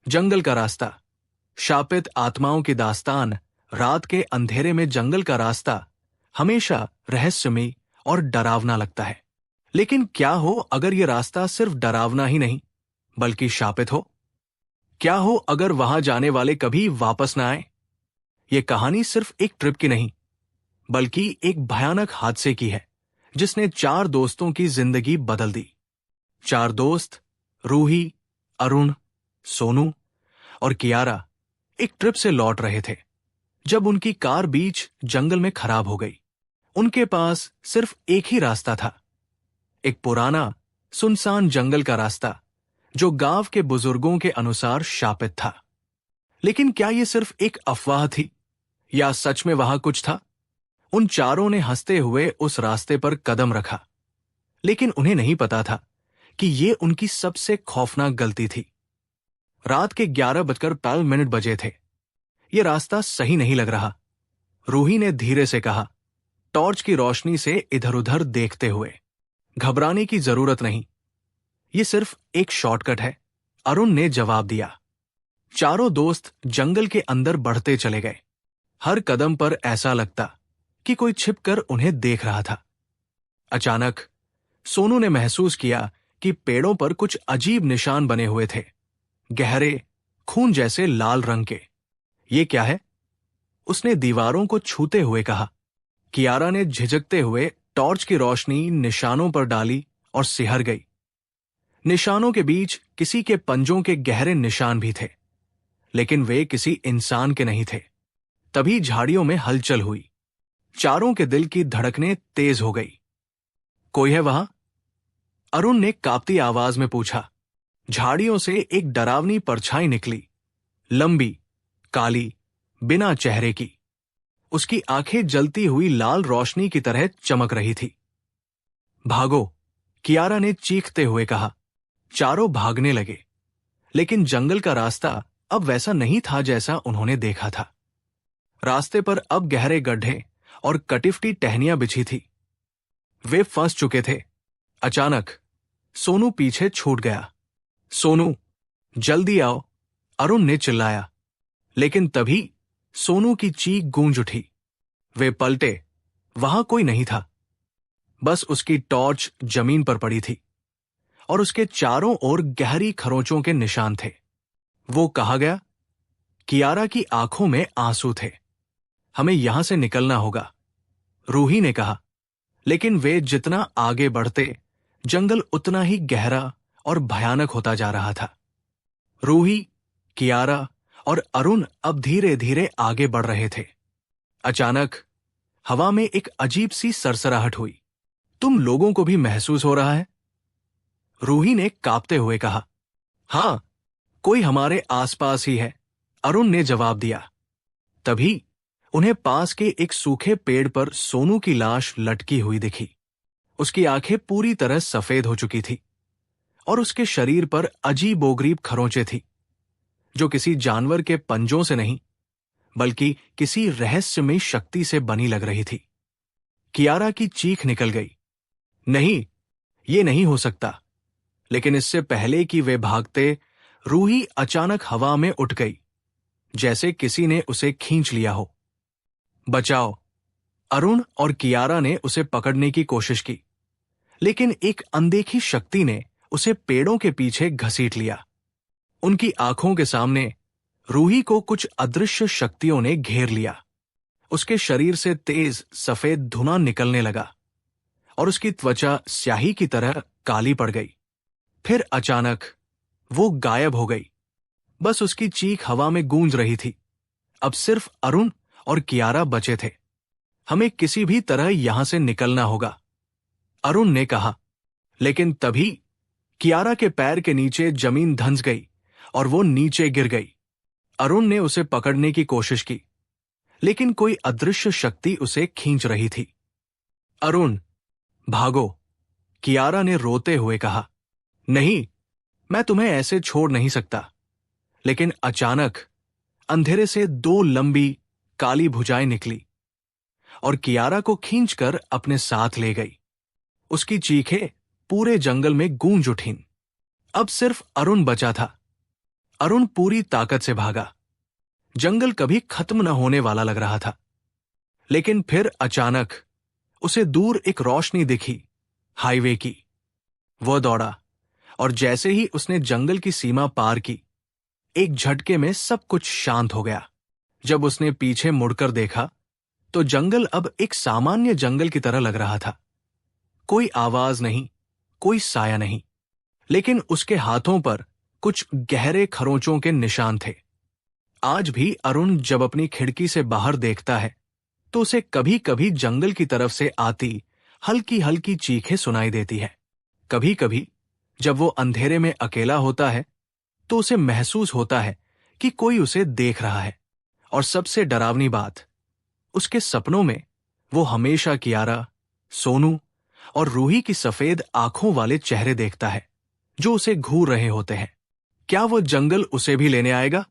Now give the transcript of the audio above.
जंगल का रास्ता। शापित आत्माओं की दास्तान। रात के अंधेरे में जंगल का रास्ता हमेशा रहस्यमयी और डरावना लगता है। लेकिन क्या हो अगर यह रास्ता सिर्फ डरावना ही नहीं बल्कि शापित हो? क्या हो अगर वहां जाने वाले कभी वापस ना आए? यह कहानी सिर्फ एक ट्रिप की नहीं बल्कि एक भयानक हादसे की है जिसने 4 दोस्तों की जिंदगी बदल दी। 4 दोस्त, रूही, अरुण, सोनू और कियारा, एक ट्रिप से लौट रहे थे जब उनकी कार बीच जंगल में खराब हो गई। उनके पास सिर्फ एक ही रास्ता था, एक पुराना सुनसान जंगल का रास्ता जो गांव के बुजुर्गों के अनुसार शापित था। लेकिन क्या यह सिर्फ एक अफवाह थी या सच में वहां कुछ था? उन चारों ने हंसते हुए उस रास्ते पर कदम रखा, लेकिन उन्हें नहीं पता था कि यह उनकी सबसे खौफनाक गलती थी। रात के 11:15 बजे थे। यह रास्ता सही नहीं लग रहा। रूही ने धीरे से कहा, टॉर्च की रोशनी से इधर उधर देखते हुए। घबराने की जरूरत नहीं, यह सिर्फ एक शॉर्टकट है, अरुण ने जवाब दिया। चारों दोस्त जंगल के अंदर बढ़ते चले गए। हर कदम पर ऐसा लगता कि कोई छिपकर उन्हें देख रहा था। अचानक सोनू ने महसूस किया कि पेड़ों पर कुछ अजीब निशान बने हुए थे, गहरे खून जैसे लाल रंग के। ये क्या है? उसने दीवारों को छूते हुए कहा। कियारा ने झिझकते हुए टॉर्च की रोशनी निशानों पर डाली और सिहर गई। निशानों के बीच किसी के पंजों के गहरे निशान भी थे, लेकिन वे किसी इंसान के नहीं थे। तभी झाड़ियों में हलचल हुई। चारों के दिल की धड़कनें तेज हो गई। कोई है वहां? अरुण ने कांपती आवाज में पूछा। झाड़ियों से एक डरावनी परछाई निकली, लंबी, काली, बिना चेहरे की। उसकी आंखें जलती हुई लाल रोशनी की तरह चमक रही थी। भागो, कियारा ने चीखते हुए कहा। चारों भागने लगे, लेकिन जंगल का रास्ता अब वैसा नहीं था जैसा उन्होंने देखा था। रास्ते पर अब गहरे गड्ढे और कटिफ्टी टहनियां बिछी थी। वे फंस चुके थे। अचानक सोनू पीछे छूट गया। सोनू, जल्दी आओ, अरुण ने चिल्लाया। लेकिन तभी सोनू की चीख गूंज उठी। वे पलटे, वहां कोई नहीं था। बस उसकी टॉर्च जमीन पर पड़ी थी और उसके चारों ओर गहरी खरोंचों के निशान थे। वो कहाँ गया? कियारा की आंखों में आंसू थे। हमें यहां से निकलना होगा, रूही ने कहा। लेकिन वे जितना आगे बढ़ते, जंगल उतना ही गहरा और भयानक होता जा रहा था। रूही, कियारा और अरुण अब धीरे धीरे आगे बढ़ रहे थे। अचानक हवा में एक अजीब सी सरसराहट हुई। तुम लोगों को भी महसूस हो रहा है? रूही ने कांपते हुए कहा। हां, कोई हमारे आसपास ही है, अरुण ने जवाब दिया। तभी उन्हें पास के एक सूखे पेड़ पर सोनू की लाश लटकी हुई दिखी। उसकी आंखें पूरी तरह सफेद हो चुकी थी और उसके शरीर पर अजीबोगरीब खरोंचें थी, जो किसी जानवर के पंजों से नहीं बल्कि किसी रहस्यमयी शक्ति से बनी लग रही थी। कियारा की चीख निकल गई। नहीं, ये नहीं हो सकता। लेकिन इससे पहले कि वे भागते, रूही अचानक हवा में उठ गई, जैसे किसी ने उसे खींच लिया हो। बचाओ! अरुण और कियारा ने उसे पकड़ने की कोशिश की, लेकिन एक अनदेखी शक्ति ने उसे पेड़ों के पीछे घसीट लिया। उनकी आंखों के सामने रूही को कुछ अदृश्य शक्तियों ने घेर लिया। उसके शरीर से तेज सफेद धुआं निकलने लगा और उसकी त्वचा स्याही की तरह काली पड़ गई। फिर अचानक वो गायब हो गई। बस उसकी चीख हवा में गूंज रही थी। अब सिर्फ अरुण और कियारा बचे थे। हमें किसी भी तरह यहां से निकलना होगा, अरुण ने कहा। लेकिन तभी कियारा के पैर के नीचे जमीन धंस गई और वो नीचे गिर गई। अरुण ने उसे पकड़ने की कोशिश की, लेकिन कोई अदृश्य शक्ति उसे खींच रही थी। अरुण, भागो! कियारा ने रोते हुए कहा। नहीं, मैं तुम्हें ऐसे छोड़ नहीं सकता। लेकिन अचानक अंधेरे से 2 लंबी काली भुजाएं निकली और कियारा को खींचकर अपने साथ ले गई। उसकी चीखें पूरे जंगल में गूंज उठीं। अब सिर्फ अरुण बचा था। अरुण पूरी ताकत से भागा। जंगल कभी खत्म न होने वाला लग रहा था। लेकिन फिर अचानक उसे दूर एक रोशनी दिखी, हाईवे की। वह दौड़ा और जैसे ही उसने जंगल की सीमा पार की, एक झटके में सब कुछ शांत हो गया। जब उसने पीछे मुड़कर देखा तो जंगल अब एक सामान्य जंगल की तरह लग रहा था। कोई आवाज नहीं, कोई साया नहीं, लेकिन उसके हाथों पर कुछ गहरे खरोंचों के निशान थे। आज भी अरुण जब अपनी खिड़की से बाहर देखता है तो उसे कभी कभी जंगल की तरफ से आती हल्की हल्की चीखें सुनाई देती है। कभी कभी जब वो अंधेरे में अकेला होता है तो उसे महसूस होता है कि कोई उसे देख रहा है। और सबसे डरावनी बात, उसके सपनों में वो हमेशा कियारा, सोनू और रूही की सफेद आंखों वाले चेहरे देखता है जो उसे घूर रहे होते हैं। क्या वो जंगल उसे भी लेने आएगा?